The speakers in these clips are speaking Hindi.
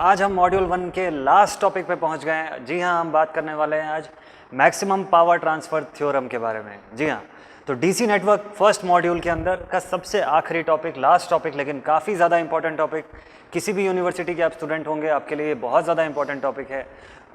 आज हम मॉड्यूल 1 के लास्ट टॉपिक पे पहुंच गए हैं। जी हाँ, हम बात करने वाले हैं आज मैक्सिमम पावर ट्रांसफ़र थ्योरम के बारे में। जी हाँ, तो डीसी नेटवर्क फर्स्ट मॉड्यूल के अंदर का सबसे आखिरी टॉपिक, लास्ट टॉपिक, लेकिन काफ़ी ज़्यादा इंपॉर्टेंट टॉपिक। किसी भी यूनिवर्सिटी के आप स्टूडेंट होंगे, आपके लिए बहुत ज़्यादा इंपॉर्टेंट टॉपिक है।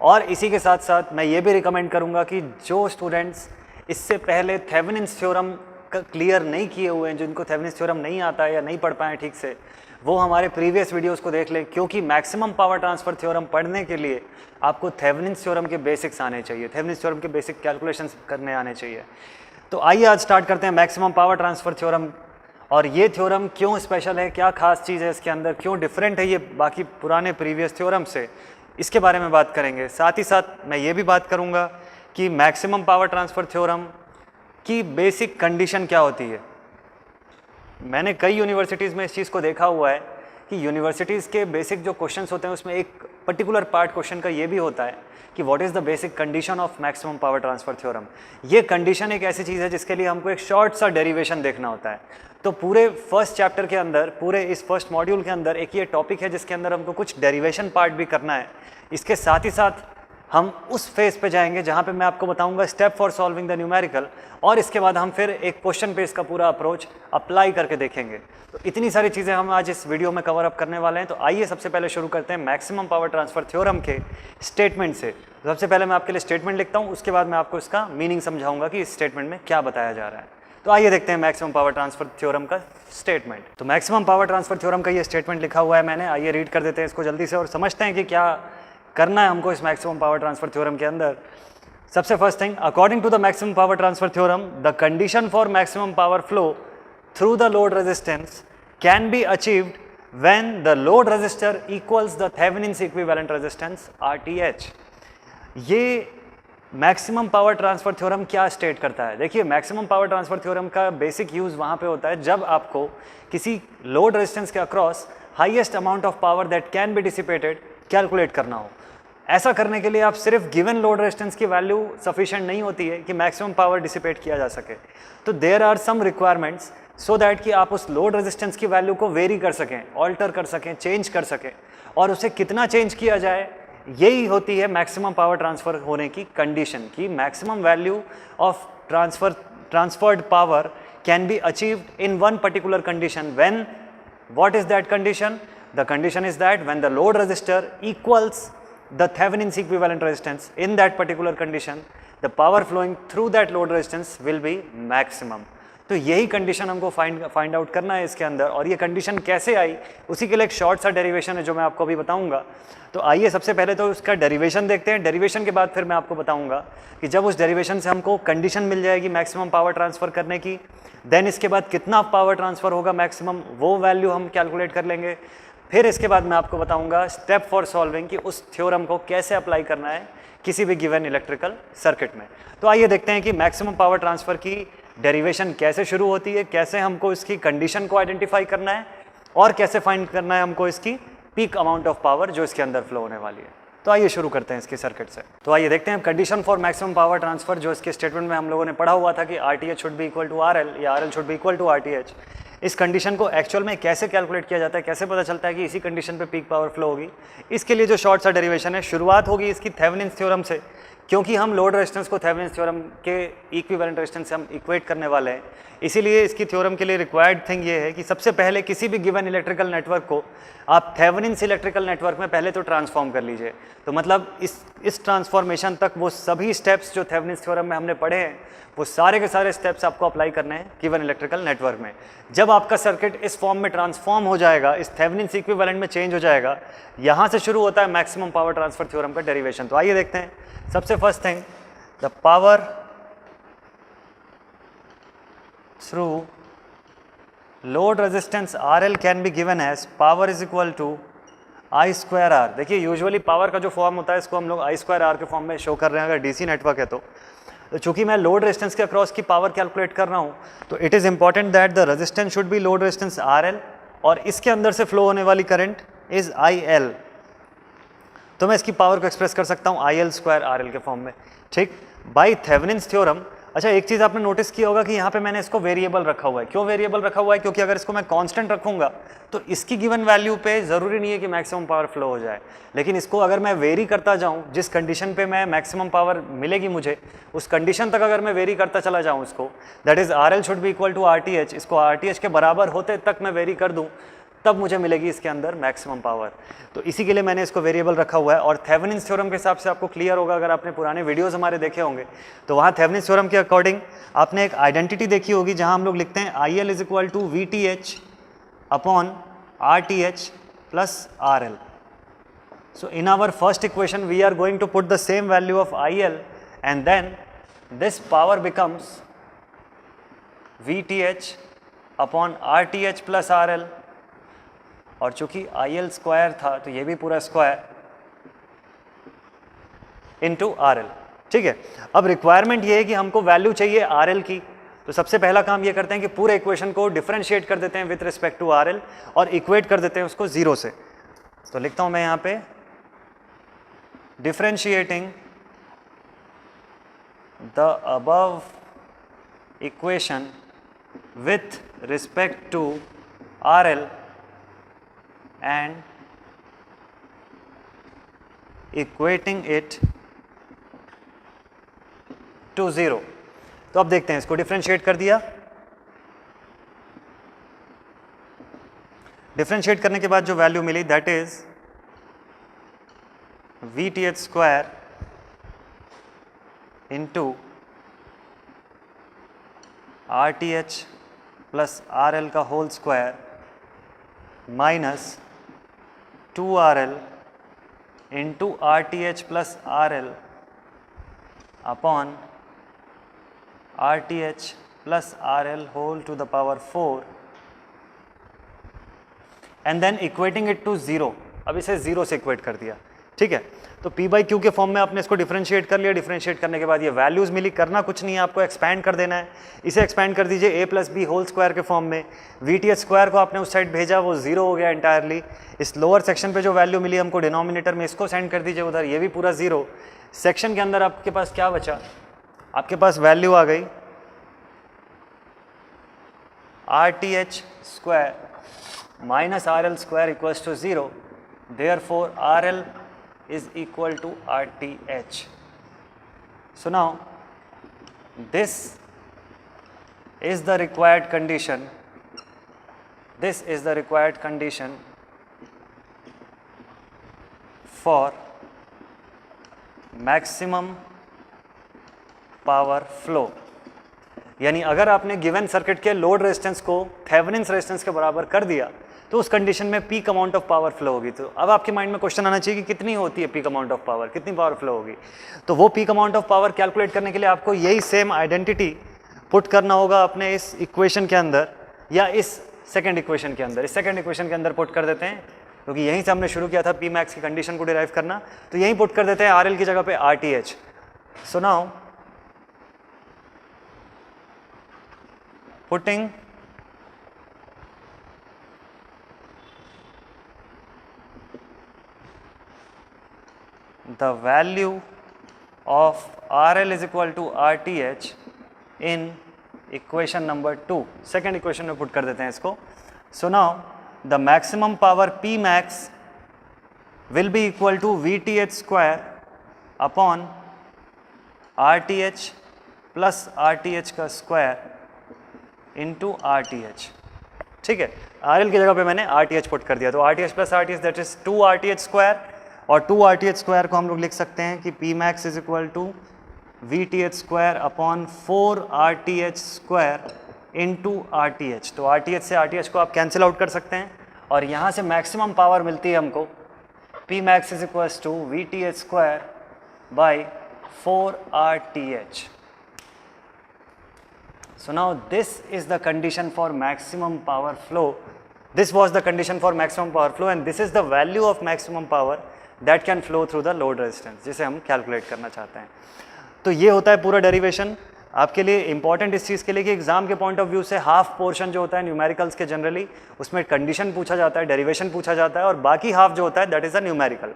और इसी के साथ साथ मैं ये भी रिकमेंड करूँगा कि जो स्टूडेंट्स इससे पहले थेवेनिन्स थ्योरम क्लियर नहीं किए हुए हैं, जिनको थेवेनिन्स थ्योरम नहीं आता है या नहीं पढ़ पाए ठीक से, वो हमारे प्रीवियस वीडियोस को देख लें, क्योंकि मैक्सिमम पावर ट्रांसफ़र थ्योरम पढ़ने के लिए आपको थेवेनिन्स थ्योरम के बेसिक्स आने चाहिए, थेवेनिन्स थ्योरम के बेसिक कैलकुलेशंस करने आने चाहिए। तो आइए आज स्टार्ट करते हैं मैक्सिमम पावर ट्रांसफ़र थ्योरम। और ये थ्योरम क्यों स्पेशल है, क्या खास चीज़ है इसके अंदर, क्यों डिफरेंट है ये बाकी पुराने प्रीवियस थ्योरम से, इसके बारे में बात करेंगे। साथ ही साथ मैं ये भी बात करूँगा कि मैक्सिमम पावर ट्रांसफ़र थ्योरम की बेसिक कंडीशन क्या होती है। मैंने कई यूनिवर्सिटीज़ में इस चीज़ को देखा हुआ है कि यूनिवर्सिटीज़ के बेसिक जो क्वेश्चंस होते हैं उसमें एक पर्टिकुलर पार्ट क्वेश्चन का ये भी होता है कि what is the basic condition of maximum power transfer theorem. ये कंडीशन एक ऐसी चीज़ है जिसके लिए हमको एक शॉर्ट सा डेरिवेशन देखना होता है। तो पूरे फर्स्ट चैप्टर के अंदर, पूरे इस फर्स्ट मॉड्यूल के अंदर एक ये टॉपिक है जिसके अंदर हमको कुछ डेरिवेशन पार्ट भी करना है। इसके साथ ही साथ हम उस फेज पे जाएंगे जहाँ पे मैं आपको बताऊंगा step for solving the numerical, और इसके बाद हम फिर एक क्वेश्चन पे इसका पूरा अप्रोच अप्लाई करके देखेंगे। तो इतनी सारी चीज़ें हम आज इस वीडियो में कवर अप करने वाले हैं। तो आइए सबसे पहले शुरू करते हैं मैक्सिमम पावर ट्रांसफ़र थ्योरम के स्टेटमेंट से। सबसे पहले मैं आपके लिए स्टेटमेंट लिखता हूँ, उसके बाद मैं आपको इसका मीनिंग समझाऊंगा कि इस स्टेटमेंट में क्या बताया जा रहा है। तो आइए देखते हैं मैक्सिमम पावर ट्रांसफ़र थ्योरम का स्टेटमेंट। तो मैक्सिमम पावर ट्रांसफ़र थ्योरम का ये स्टेटमेंट लिखा हुआ है मैंने। आइए रीड कर देते हैं इसको जल्दी से और समझते हैं कि क्या करना है हमको इस मैक्सिमम पावर ट्रांसफ़र थ्योरम के अंदर। सबसे first thing, according to the maximum power transfer theorem, the condition for maximum power flow through the load resistance can be achieved when the load resistor equals the Thevenin's equivalent resistance RTH। ये मैक्सिमम पावर ट्रांसफ़र थ्योरम क्या स्टेट करता है? देखिए, मैक्सिमम पावर ट्रांसफ़र थ्योरम का बेसिक यूज़ वहाँ पे होता है जब आपको किसी लोड रेजिस्टेंस के across highest amount of power that can be dissipated calculate करना हो। ऐसा करने के लिए आप सिर्फ गिवन लोड रेजिस्टेंस की वैल्यू सफिशिएंट नहीं होती है कि मैक्सिमम पावर डिसिपेट किया जा सके। तो there are some requirements so that कि आप उस लोड रेजिस्टेंस की वैल्यू को वेरी कर सकें, ऑल्टर कर सकें, चेंज कर सकें, और उसे कितना चेंज किया जाए, यही होती है मैक्सिमम पावर ट्रांसफ़र होने की कंडीशन। की maximum value of transferred power can be achieved in one particular condition. When, what is that condition? The condition is that when the load resistor equals the Thevenin's equivalent resistance, in that particular condition, the power flowing through that load resistance will be maximum. तो यही कंडीशन हमको फाइंड आउट करना है इसके अंदर। और ये कंडीशन कैसे आई, उसी के लिए एक शॉर्ट सा डेरिवेशन है जो मैं आपको अभी बताऊंगा। तो आइए सबसे पहले तो उसका डेरिवेशन देखते हैं। डेरिवेशन के बाद फिर मैं आपको बताऊंगा कि जब उस डेरिवेशन से हमको कंडीशन मिल जाएगी मैक्सिमम पावर ट्रांसफ़र करने की, देन इसके बाद कितना पावर ट्रांसफ़र होगा मैक्सिमम, वो वैल्यू हम कैलकुलेट कर लेंगे। फिर इसके बाद मैं आपको बताऊंगा स्टेप फॉर सॉल्विंग कि उस थ्योरम को कैसे अप्लाई करना है किसी भी गिवन इलेक्ट्रिकल सर्किट में। तो आइए देखते हैं कि मैक्सिमम पावर ट्रांसफ़र की डेरिवेशन कैसे शुरू होती है, कैसे हमको इसकी कंडीशन को आइडेंटिफाई करना है, और कैसे फाइंड करना है हमको इसकी पीक अमाउंट ऑफ पावर जो इसके अंदर फ्लो होने वाली है। तो आइए शुरू करते हैं इसके सर्किट से। तो आइए देखते हैं condition for maximum power transfer, जो इसके स्टेटमेंट में हम लोगों ने पढ़ा हुआ था कि RTH should be equal to RL या RL should be equal to RTH। इस कंडीशन को एक्चुअल में कैसे कैलकुलेट किया जाता है, कैसे पता चलता है कि इसी कंडीशन पे पीक पावर फ्लो होगी, इसके लिए जो शॉर्ट सा डेरिवेशन है, शुरुआत होगी इसकी थेवेनिन्स थ्योरम से। क्योंकि हम लोड रेजिस्टेंस को थेवेनिन्स थ्योरम के इक्विवेलेंट रेजिस्टेंस से हम इक्वेट करने वाले हैं, इसीलिए इसकी थ्योरम के लिए रिक्वायर्ड थिंग ये है कि सबसे पहले किसी भी गिवन इलेक्ट्रिकल नेटवर्क को आप थेवेनिन्स इलेक्ट्रिकल नेटवर्क में पहले तो ट्रांसफॉर्म कर लीजिए। तो मतलब इस ट्रांसफॉर्मेशन तक वो सभी स्टेप्स जो थेवेनिन्स थ्योरम में हमने पढ़े हैं, वो सारे के सारे स्टेप्स आपको अप्लाई करने हैं गिवन इलेक्ट्रिकल नेटवर्क में। जब आपका सर्किट इस फॉर्म में ट्रांसफॉर्म हो जाएगा, इस थेवेनिन्स इक्विवेलेंट में चेंज हो जाएगा, यहाँ से शुरू होता है मैक्सिमम पावर ट्रांसफ़र थ्योरम का डेरिवेशन। तो आइए देखते हैं। सबसे first thing, the power through load resistance RL can be given as power is equal to I²R। देखिए, यूजुअली पावर का जो फॉर्म होता है इसको हम लोग I²R के फॉर्म में शो कर रहे हैं अगर डीसी नेटवर्क है तो चूंकि मैं लोड रेजिस्टेंस के अक्रॉस की पावर कैलकुलेट कर रहा हूँ, तो it is important that the resistance should be load resistance RL और इसके अंदर से फ्लो होने वाली करंट इज IL। तो मैं इसकी पावर को एक्सप्रेस कर सकता हूँ IL² RL के फॉर्म में। ठीक, बाय थेवेनिन्स थ्योरम अच्छा एक चीज़ आपने नोटिस किया होगा कि यहाँ पे मैंने इसको वेरिएबल रखा हुआ है। क्यों वेरिएबल रखा हुआ है? क्योंकि अगर इसको मैं कांस्टेंट रखूंगा तो इसकी गिवन वैल्यू पे ज़रूरी नहीं है कि मैक्सिमम पावर फ्लो हो जाए, लेकिन इसको अगर मैं वेरी करता जाऊँ, जिस कंडीशन पे मैं मैक्सिमम पावर मिलेगी मुझे, उस कंडीशन तक अगर मैं वेरी करता चला जाऊँ इसको, that is RL should be equal to RTH, इसको RTH के बराबर होते तक मैं वेरी कर दूँ, तब मुझे मिलेगी इसके अंदर मैक्सिमम पावर। तो इसी के लिए मैंने इसको वेरिएबल रखा हुआ है। और थेवेनिन्स थ्योरम के हिसाब से आपको क्लियर होगा, अगर आपने पुराने वीडियोस हमारे देखे होंगे तो वहाँ थेवेनिन्स थ्योरम के अकॉर्डिंग आपने एक आइडेंटिटी देखी होगी जहाँ हम लोग लिखते हैं IL is equal to VTH upon RTH plus RL। So in our first equation we are going to put the same value of IL and then this power becomes VTH upon RTH plus RL, और चूंकि IL स्क्वायर था तो ये भी पूरा स्क्वायर इनटू RL। ठीक है, अब रिक्वायरमेंट ये है कि हमको वैल्यू चाहिए RL की, तो सबसे पहला काम ये करते हैं कि पूरे इक्वेशन को डिफरेंशिएट कर देते हैं विथ रिस्पेक्ट टू RL और इक्वेट कर देते हैं उसको 0 से। तो लिखता हूं मैं यहाँ पे differentiating the above equation with respect to RL and equating it to 0। तो अब देखते हैं, इसको डिफरेंशिएट कर दिया, डिफरेंशिएट करने के बाद जो वैल्यू मिली that is VTH square into RTH plus RL का whole square minus 2RL into RTH plus RL upon RTH plus RL whole to the power 4 and then equating it to 0। अब इसे 0 से इक्वेट कर दिया। ठीक है, तो P बाई Q के फॉर्म में आपने इसको डिफरेंशिएट कर लिया। डिफरेंशिएट करने के बाद ये वैल्यूज़ मिली, करना कुछ नहीं है, आपको एक्सपैंड कर देना है। इसे एक्सपैंड कर दीजिए A plus B whole square के फॉर्म में। VTH स्क्वायर को आपने उस साइड भेजा, वो 0 हो गया इंटायरली। इस लोअर सेक्शन पे जो वैल्यू मिली हमको डिनोमिनेटर में, इसको सेंड कर दीजिए उधर, ये भी पूरा 0। सेक्शन के अंदर आपके पास क्या बचा? आपके पास वैल्यू आ गई RTH square minus RL square equals to 0, therefore RL is equal to RTH. So now this is the required condition, this is the required condition for maximum power flow। यानी अगर आपने गिवन सर्किट के लोड रेजिस्टेंस को थेवेनिन्स रेजिस्टेंस के बराबर कर दिया तो उस कंडीशन में peak amount of power flow होगी। तो अब आपके माइंड में क्वेश्चन आना चाहिए कि कितनी होती है पीक अमाउंट ऑफ पावर, कितनी पावर फ्लो होगी? तो वो peak amount of power calculate करने के लिए आपको यही सेम आइडेंटिटी पुट करना होगा अपने इस इक्वेशन के अंदर या इस सेकंड इक्वेशन के अंदर। इस सेकंड इक्वेशन के अंदर पुट कर देते हैं, क्योंकि यहीं से हमने शुरू किया था पी मैक्स की कंडीशन को डिराइव करना, तो यहीं पुट कर देते हैं RL की जगह पे RTH। So now putting the value of RL is equal to RTH in equation number 2, second equation में put कर देते हैं इसको। So now the maximum power P max will be equal to VTH square upon RTH plus RTH का square into RTH। ठीक है, RL की जगह पे मैंने RTH पुट कर दिया, तो RTH plus RTH that is 2 RTH square, और 2 RTH स्क्वायर को हम लोग लिख सकते हैं कि P max is equal to VTH square upon 4 RTH square into RTH। तो RTH से RTH को आप कैंसिल आउट कर सकते हैं और यहाँ से मैक्सिमम पावर मिलती है हमको P max is equal to VTH square by 4 RTH। So now this is the condition for maximum power flow. This was the condition for maximum power flow and this is the value of maximum power that can flow through the load resistance, जिसे हम calculate करना चाहते हैं। तो ये होता है पूरा डेरिवेशन। आपके लिए इंपॉर्टेंट इस चीज़ के लिए कि एग्जाम के पॉइंट ऑफ व्यू से हाफ पोर्शन जो होता है न्यूमेरिकल्स के जनरली उसमें कंडीशन पूछा जाता है, डेरिवेशन पूछा जाता है, और बाकी हाफ जो होता है दैट इज़ अ न्यूमेरिकल।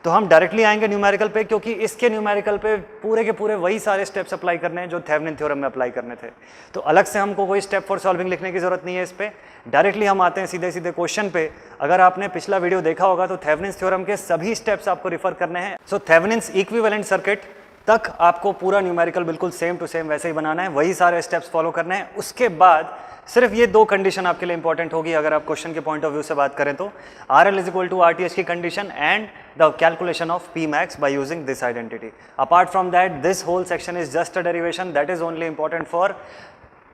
तो हम डायरेक्टली आएंगे न्यूमेरिकल पे, क्योंकि इसके न्यूमेरिकल पे पूरे के पूरे वही सारे स्टेप्स अप्लाई करने हैं जो थेवेनिन थ्योरम में अप्लाई करने थे। तो अलग से हमको कोई स्टेप फॉर सॉल्विंग लिखने की जरूरत नहीं है इस पे, डायरेक्टली हम आते हैं सीधे सीधे क्वेश्चन पे। अगर आपने पिछला वीडियो देखा होगा तो थेवेनिन थ्योरम के सभी स्टेप्स आपको रिफर करने हैं। सो थेवेनिन्स इक्विवेलेंट सर्किट तक आपको पूरा न्यूमेरिकल बिल्कुल सेम टू सेम वैसे ही बनाना है, वही सारे स्टेप्स फॉलो करने हैं। उसके बाद सिर्फ ये दो कंडीशन आपके लिए इंपॉर्टेंट होगी अगर आप क्वेश्चन के पॉइंट ऑफ व्यू से बात करें तो, RL is equal to RTH की condition and the calculation of P max by using this identity. Apart from that this whole section is just a derivation that is only important for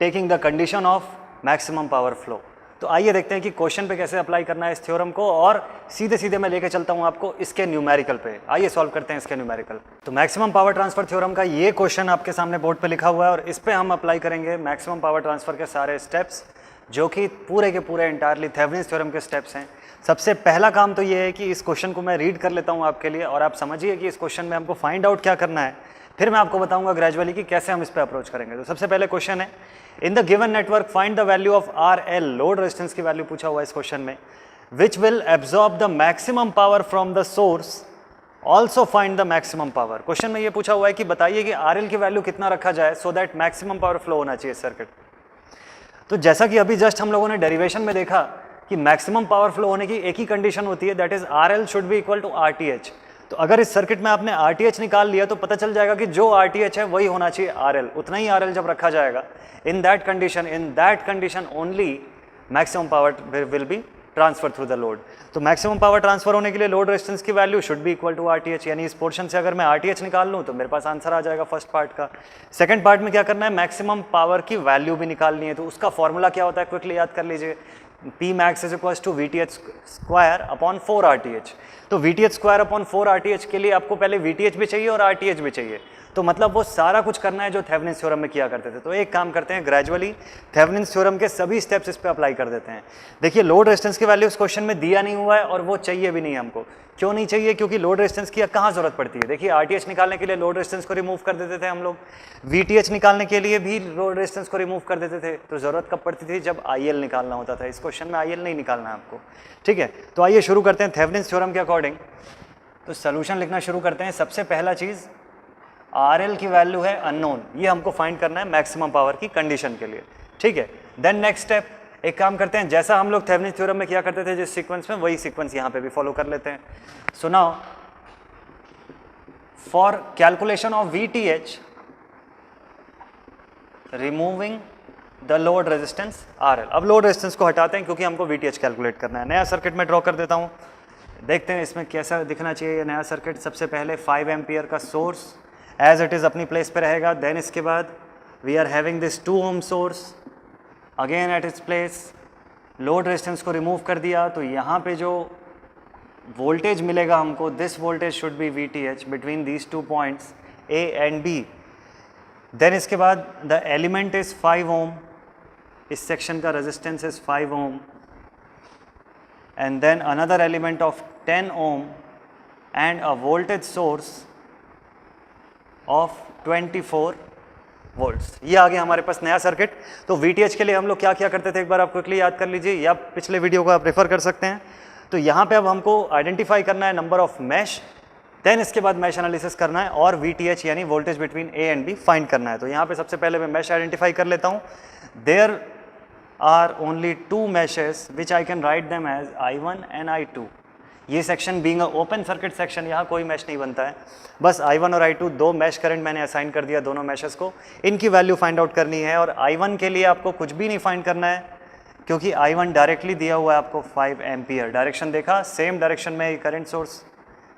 taking the condition of maximum power flow. तो आइए देखते हैं कि क्वेश्चन पे कैसे अप्लाई करना है इस थ्योरम को, और सीधे सीधे मैं लेके चलता हूं आपको इसके न्यूमेरिकल पे। आइए सॉल्व करते हैं इसके न्यूमेरिकल। तो मैक्सिमम पावर ट्रांसफर थ्योरम का ये क्वेश्चन आपके सामने बोर्ड पे लिखा हुआ है और इस पे हम अप्लाई करेंगे मैक्सिमम पावर ट्रांसफर के सारे स्टेप्स, जो कि पूरे के पूरे इंटायरली थेवेनिन थ्योरम के स्टेप्स हैं। सबसे पहला काम तो ये है कि इस क्वेश्चन को मैं रीड कर लेता हूँ आपके लिए, और आप समझिए कि इस क्वेश्चन में हमको फाइंड आउट क्या करना है, फिर मैं आपको बताऊंगा ग्रेजुअली कि कैसे हम इस पे अप्रोच करेंगे। तो सबसे पहले क्वेश्चन है, in the given network find the value of RL, load resistance की वैल्यू पूछा हुआ है इस क्वेश्चन में, विच will absorb the maximum power from the source, also find the maximum power. Question में ये पूछा हुआ है कि बताइए कि RL की वैल्यू कितना रखा जाए so that maximum power flow होना चाहिए सर्किट। तो जैसा कि अभी जस्ट हम लोगों ने डेरिवेशन में देखा कि मैक्सिमम पावर फ्लो होने की एक ही कंडीशन होती है, that is RL should be equal to RTH। तो अगर इस सर्किट में आपने RTH निकाल लिया तो पता चल जाएगा कि जो RTH है वही होना चाहिए RL, उतना ही RL जब रखा जाएगा, in that condition only maximum power will be transfer through the load. तो मैक्सिमम पावर ट्रांसफर होने के लिए लोड रेजिस्टेंस की value should be equal to RTH, यानी इस पोर्शन से अगर मैं RTH निकाल लूँ तो मेरे पास आंसर आ जाएगा फर्स्ट पार्ट का। सेकंड पार्ट में क्या करना है, मैक्सिमम पावर की वैल्यू भी निकालनी है। तो उसका फॉर्मूला क्या होता है क्विकली याद कर लीजिए, P max is equal to VTH square upon 4 RTH। तो VTH स्क्वायर अपॉन 4 RTH के लिए आपको पहले VTH भी चाहिए और RTH भी चाहिए, तो मतलब वो सारा कुछ करना है जो थेवेनिन थ्योरम में किया करते थे। तो एक काम करते हैं, ग्रेजुअली थेवेनिन थ्योरम के सभी स्टेप्स इस पे अप्लाई कर देते हैं। देखिए लोड रेजिस्टेंस की वैल्यू इस क्वेश्चन में दिया नहीं हुआ है और वो चाहिए भी नहीं हमको। क्यों नहीं चाहिए, क्योंकि लोड रेजिस्टेंस की कहाँ जरूरत पड़ती है। देखिए RTH निकालने के लिए लोड रेजिस्टेंस को रिमूव कर देते थे हम लोग, VTH निकालने के लिए भी लोड रेजिस्टेंस को रिमूव कर देते थे। तो जरूरत कब पड़ती थी, जब IL निकालना होता था। इस क्वेश्चन में IL नहीं निकालना है आपको, ठीक है। तो आइए शुरू करते हैं थेवेनिन थ्योरम के अकॉर्डिंग। तो सोल्यूशन लिखना शुरू करते हैं। सबसे पहला चीज RL की वैल्यू है अननोन, ये हमको फाइंड करना है मैक्सिमम पावर की कंडीशन के लिए, ठीक है। देन नेक्स्ट स्टेप, एक काम करते हैं, जैसा हम लोग थेवेनिन थ्योरम में किया करते थे जिस सीक्वेंस में, वही सीक्वेंस यहाँ पे भी फॉलो कर लेते हैं। So now for calculation of VTH removing the load resistance RL। अब लोड रेजिस्टेंस को हटाते हैं क्योंकि हमको VTH कैलकुलेट करना है। नया सर्किट में ड्रॉ कर देता हूँ, देखते हैं इसमें कैसा दिखना चाहिए ये नया सर्किट। सबसे पहले 5 एम्पियर का सोर्स एज इट इज़ अपनी प्लेस पे रहेगा। देन इसके बाद we are having this 2 ohm source again at its place. Load resistance को रिमूव कर दिया तो यहाँ पे जो वोल्टेज मिलेगा हमको, this voltage should be VTH between these 2 points A and B। Then इसके बाद द एलिमेंट इज 5 ओम, इस सेक्शन का resistance is 5 ohm, and then another element of 10 ohm and a voltage source of 24 volts। ये आ गया हमारे पास नया सर्किट। तो VTH के लिए हम लोग क्या क्या करते थे एक बार आप क्विकली याद कर लीजिए, या पिछले वीडियो को आप रेफर कर सकते हैं। तो यहाँ पे अब हमको आइडेंटिफाई करना है नंबर ऑफ मैश, देन इसके बाद मैश एनालिसिस करना है और VTH यानी voltage between A and B find करना है। तो यहाँ पे सबसे पहले मैं मैश आइडेंटिफाई कर लेता हूँ। There are only 2 meshes which I can write them as I1 and I2। ये section being a open circuit section, यहाँ कोई मैश नहीं बनता है, बस I1 और I2 दो मैश करंट मैंने असाइन कर दिया दोनों मैशेस को। इनकी वैल्यू फाइंड आउट करनी है और I1 के लिए आपको कुछ भी नहीं फाइंड करना है क्योंकि I1 डायरेक्टली दिया हुआ है आपको 5 एम्पियर। डायरेक्शन देखा, सेम डायरेक्शन में करंट सोर्स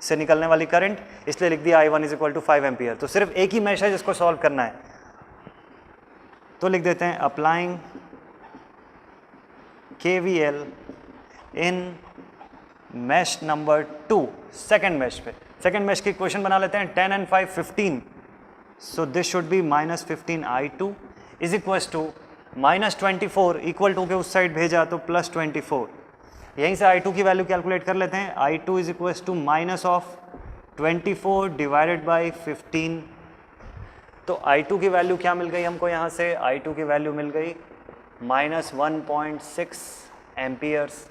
से निकलने वाली करंट, इसलिए लिख दिया I1 is equal to 5 ampere. तो सिर्फ एक ही मैश है जिसको सॉल्व करना है, तो लिख देते हैं applying KVL in mesh number 2, second mesh पे। सेकेंड मैश की इक्वेशन बना लेते हैं, 10 and 5 15, so this should be -15 I2 is equal to -24, equal to के उस साइड भेजा तो +24। यहीं से I2 की वैल्यू कैलकुलेट कर लेते हैं। I2 is equal to -24 divided by 15 तो I2 की वैल्यू क्या मिल गई हमको यहाँ से, I2 की वैल्यू मिल गई -1.6 एम्पियर्स।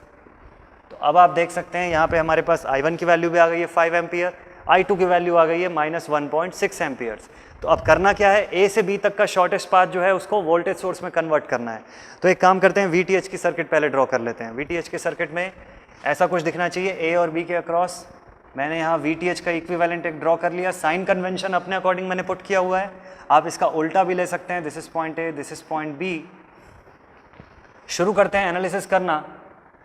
तो अब आप देख सकते हैं यहाँ पे हमारे पास I1 की वैल्यू भी आ गई है 5 एम्पियर, I2 की वैल्यू आ गई है -1.6 एम्पियर्स। तो अब करना क्या है, A से B तक का शॉर्टेस्ट पाथ जो है उसको वोल्टेज सोर्स में कन्वर्ट करना है। तो एक काम करते हैं, VTH की सर्किट पहले ड्रॉ कर लेते हैं। VTH के सर्किट में ऐसा कुछ दिखना चाहिए A और B के अक्रॉस। मैंने यहाँ VTH का इक्विवेलेंट एक ड्रॉ कर लिया, साइन कन्वेंशन अपने अकॉर्डिंग मैंने पुट किया हुआ है। आप इसका उल्टा भी ले सकते हैं, this is point A, this is point B। शुरू करते हैं एनालिसिस करना।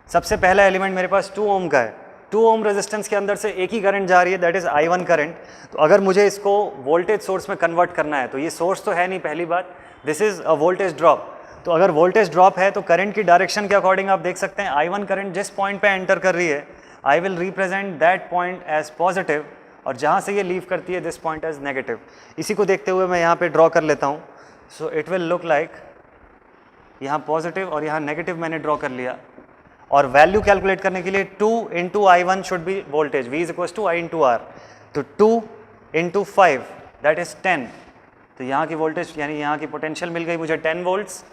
सबसे पहला एलिमेंट मेरे पास 2 ओम का है, 2 ओम रेजिस्टेंस के अंदर से एक ही करंट जा रही है, दैट इज I1 करंट। तो अगर मुझे इसको वोल्टेज सोर्स में कन्वर्ट करना है, तो ये सोर्स तो है नहीं पहली बात, this is a voltage drop. तो अगर वोल्टेज ड्रॉप है तो करंट की डायरेक्शन के अकॉर्डिंग आप देख सकते हैं I1 करंट जिस पॉइंट पे एंटर कर रही है, I will represent that point as positive, और जहाँ से ये लीव करती है दिस पॉइंट एज नेगेटिव। इसी को देखते हुए मैं यहाँ पे ड्रॉ कर लेता हूँ। So it will look like, यहाँ पॉजिटिव और यहाँ नेगेटिव मैंने ड्रॉ कर लिया। और वैल्यू कैलकुलेट करने के लिए 2 into I1 should be voltage, V is equal to I into R। तो 2 इंटू 5 दैट इज 10। तो यहाँ की वोल्टेज यानी यहाँ की पोटेंशियल मिल गई मुझे 10 वोल्ट्स।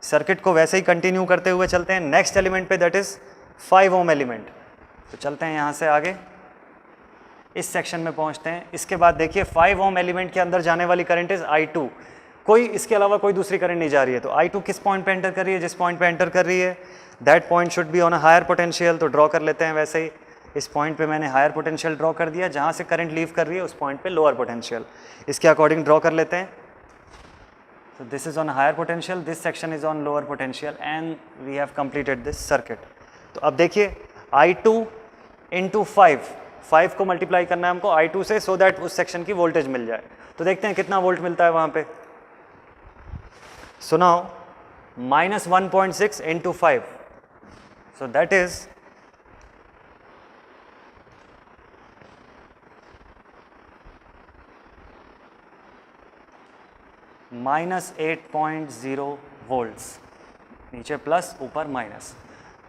सर्किट को वैसे ही कंटिन्यू करते हुए चलते हैं नेक्स्ट एलिमेंट पे, दैट इज 5 ओम एलिमेंट। तो चलते हैं यहाँ से आगे, इस सेक्शन में पहुँचते हैं। इसके बाद देखिए 5 ओम एलिमेंट के अंदर जाने वाली करंट इज I2, कोई इसके अलावा कोई दूसरी करंट नहीं जा रही है। तो I2 किस पॉइंट पे एंटर कर रही है, जिस पॉइंट पे एंटर कर रही है that point should be on a higher potential. तो ड्रॉ कर लेते हैं वैसे ही, इस पॉइंट पे मैंने हायर पोटेंशियल ड्रॉ कर दिया, जहाँ से करंट लीव कर रही है उस पॉइंट पे लोअर पोटेंशियल, इसके अकॉर्डिंग ड्रॉ कर लेते हैं। तो this is on higher potential, this section is on lower potential and we have completed this circuit. तो अब देखिए I2 इंटू 5 को मल्टीप्लाई करना है हमको I2 से, सो दैट उस सेक्शन की वोल्टेज मिल जाए। तो देखते हैं कितना वोल्ट मिलता है वहाँ पे। So now -1.6 into 5, so that is -8.0 volts, नीचे प्लस ऊपर माइनस,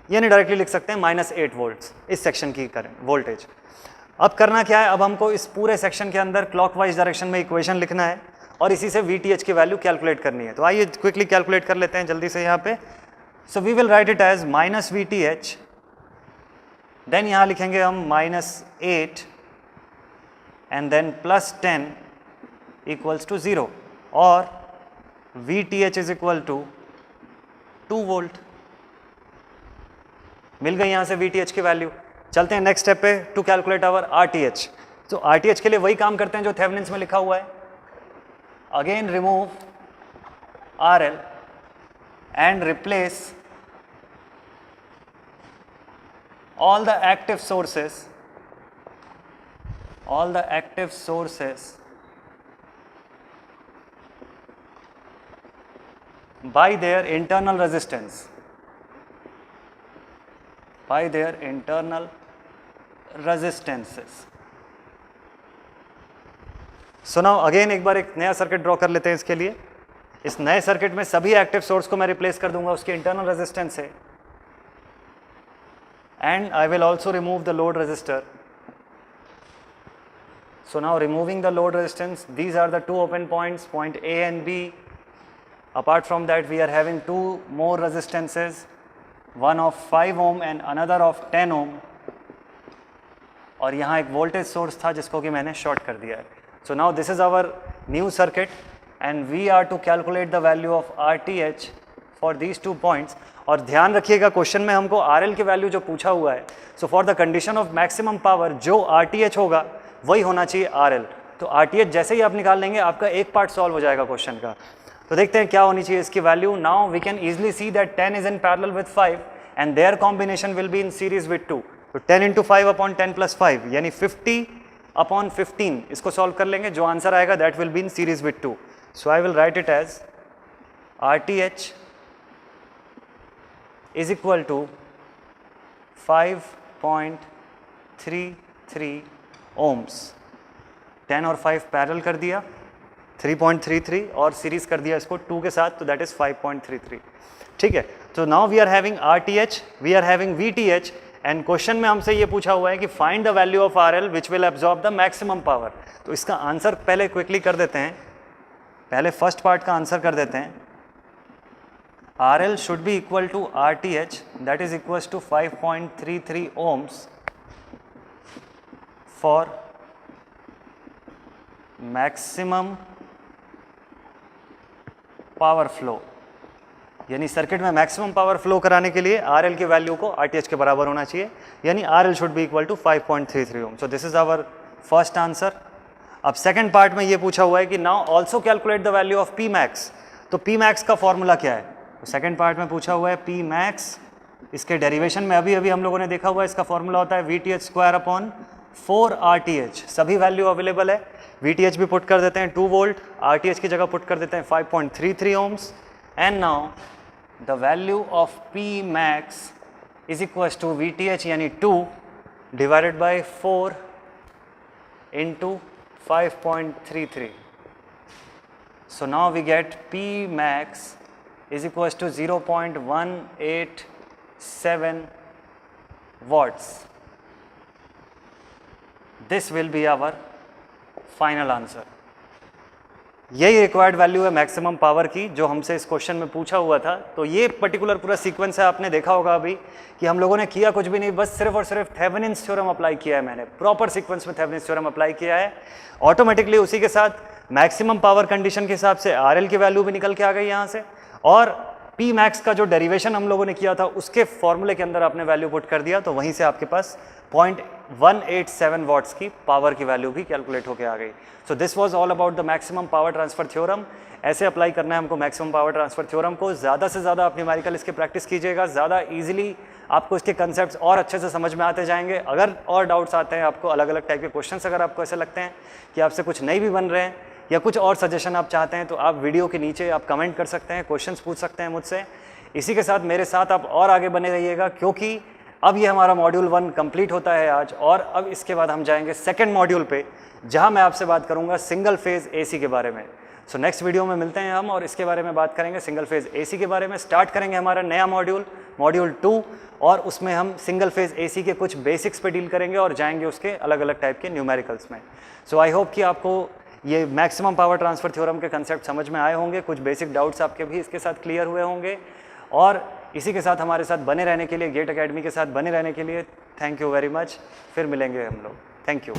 यानी डायरेक्टली लिख सकते हैं -8 वोल्ट्स इस सेक्शन की करंट वोल्टेज। अब करना क्या है, अब हमको इस पूरे सेक्शन के अंदर क्लॉकवाइज डायरेक्शन में इक्वेशन लिखना है और इसी से VTH की वैल्यू कैलकुलेट करनी है। तो आइए क्विकली कैलकुलेट कर लेते हैं जल्दी से यहाँ पे। So we will write it as -VTH, then यहाँ लिखेंगे हम -8 एंड देन +10 इक्वल्स टू 0, और VTH is equal to 2 volt. मिल गई यहाँ से VTH की वैल्यू। चलते हैं नेक्स्ट स्टेप पे टू कैलकुलेट आवर RTH। तो RTH के लिए वही काम करते हैं जो थेवेनिन्स में लिखा हुआ है। Again remove RL and replace all the active sources by their internal resistance, so now again एक बार एक नया सर्किट ड्रॉ कर लेते हैं इसके लिए। इस नए सर्किट में सभी एक्टिव सोर्स को मैं रिप्लेस कर दूंगा उसके इंटरनल रेजिस्टेंस से, and I will also remove the load resistor. So now removing the load resistance, these are the 2 open points, point A and B. Apart from that we are having 2 more resistances, one of 5 ohm and another of 10 ohm, और यहाँ एक वोल्टेज सोर्स था जिसको कि मैंने शॉर्ट कर दिया है। So now this is our new circuit and we are to calculate the value of RTH for these 2 points। और ध्यान रखिएगा क्वेश्चन में हमको RL की वैल्यू जो पूछा हुआ है, so for the condition of maximum power जो RTH होगा वही होना चाहिए RL। तो RTH जैसे ही आप निकाल लेंगे आपका एक पार्ट सॉल्व हो जाएगा क्वेश्चन का। तो देखते हैं क्या होनी चाहिए इसकी value. Now we can easily see that 10 is in parallel with 5 and their combination will be in series with 2। तो 10 इंटू 5 अपॉन 10 प्लस 5 यानी 50 अपॉन 15, इसको सॉल्व कर लेंगे, जो आंसर आएगा that will be in series with 2। So I will write it as RTH is equal to 5.33 ohms। 10 और 5 पैरेलल कर दिया 3.33 और सीरीज कर दिया इसको 2 के साथ, तो दैट इज 5.33। ठीक है, तो now we are having RTH, we are having VTH, and question में हमसे ये पूछा हुआ है कि find the value of RL which will absorb the maximum power. तो इसका आंसर पहले क्विकली कर देते हैं। पहले फर्स्ट पार्ट का आंसर कर देते हैं। RL should be equal to RTH, that is equal to 5.33 ohms for maximum power flow. यानी सर्किट में मैक्सिमम पावर फ्लो कराने के लिए RL की वैल्यू को RTH के बराबर होना चाहिए, यानी RL should be equal to 5.33 ohm। So this is our first answer. अब सेकंड पार्ट में ये पूछा हुआ है कि now also calculate the value of P max। तो P max का फॉर्मूला क्या है? तो सेकंड पार्ट में पूछा हुआ है P max, इसके डेरिवेशन में अभी अभी हम लोगों ने देखा हुआ है, इसका फॉर्मूला होता है VTH² अपॉन 4RTH। सभी वैल्यू अवेलेबल है, VTH भी पुट कर देते हैं 2 वोल्ट, RTH की जगह पुट कर देते हैं 5.33 ohms। And now the value of P max is equal to VTH यानी 2 divided by 4 into 5.33। So now we get P max is equals to 0.187 watts. This will be our final answer. यही रिक्वायर्ड वैल्यू है मैक्सिमम पावर की जो हमसे इस क्वेश्चन में पूछा हुआ था। तो ये पर्टिकुलर पूरा सीक्वेंस है, आपने देखा होगा अभी कि हम लोगों ने किया कुछ भी नहीं, बस सिर्फ और सिर्फ थेवेनिन्स थ्योरम अप्लाई किया है। मैंने प्रॉपर सीक्वेंस में थेवेनिन्स थ्योरम अप्लाई किया है, ऑटोमेटिकली उसी के साथ मैक्सिमम पावर कंडीशन के हिसाब से RL की वैल्यू भी निकल के आ गई यहाँ से, और P max का जो डेरिवेशन हम लोगों ने किया था उसके फॉर्मूले के अंदर आपने वैल्यू पुट कर दिया, तो वहीं से आपके पास 0.187 वॉट्स की पावर की वैल्यू भी कैलकुलेट होके आ गई। So this was all about the maximum power transfer theorem. ऐसे अप्लाई करना है हमको मैक्सिमम पावर ट्रांसफर थ्योरम को। ज़्यादा से ज़्यादा आप न्यूमेरिकल इसके प्रैक्टिस कीजिएगा, ज़्यादा ईजिली आपको इसके कंसेप्ट्स और अच्छे से समझ में आते जाएंगे। अगर और डाउट्स आते हैं आपको, अलग अलग टाइप के क्वेश्चंस अगर आपको ऐसे लगते हैं कि आपसे कुछ नहीं भी बन रहे हैं या कुछ और सजेशन आप चाहते हैं, तो आप वीडियो के नीचे आप कमेंट कर सकते हैं, क्वेश्चंस पूछ सकते हैं मुझसे। इसी के साथ मेरे साथ आप और आगे बने रहिएगा, क्योंकि अब ये हमारा मॉड्यूल 1 कंप्लीट होता है आज, और अब इसके बाद हम जाएंगे सेकंड मॉड्यूल पे, जहां मैं आपसे बात करूंगा सिंगल फेज AC के बारे में। सो नेक्स्ट वीडियो में मिलते हैं हम, और इसके बारे में बात करेंगे, सिंगल फेज AC के बारे में। स्टार्ट करेंगे हमारा नया मॉड्यूल, मॉड्यूल 2, और उसमें हम सिंगल फेज AC के कुछ बेसिक्स पे डील करेंगे और जाएंगे उसके अलग अलग टाइप के न्यूमेरिकल्स में। सो आई होप कि आपको ये मैक्सिमम पावर ट्रांसफर थ्योरम के कंसेप्ट समझ में आए होंगे, कुछ बेसिक डाउट्स आपके भी इसके साथ क्लियर हुए होंगे, और इसी के साथ हमारे साथ बने रहने के लिए, गेट एकेडमी के साथ बने रहने के लिए थैंक यू वेरी मच। फिर मिलेंगे हम लोग, थैंक यू।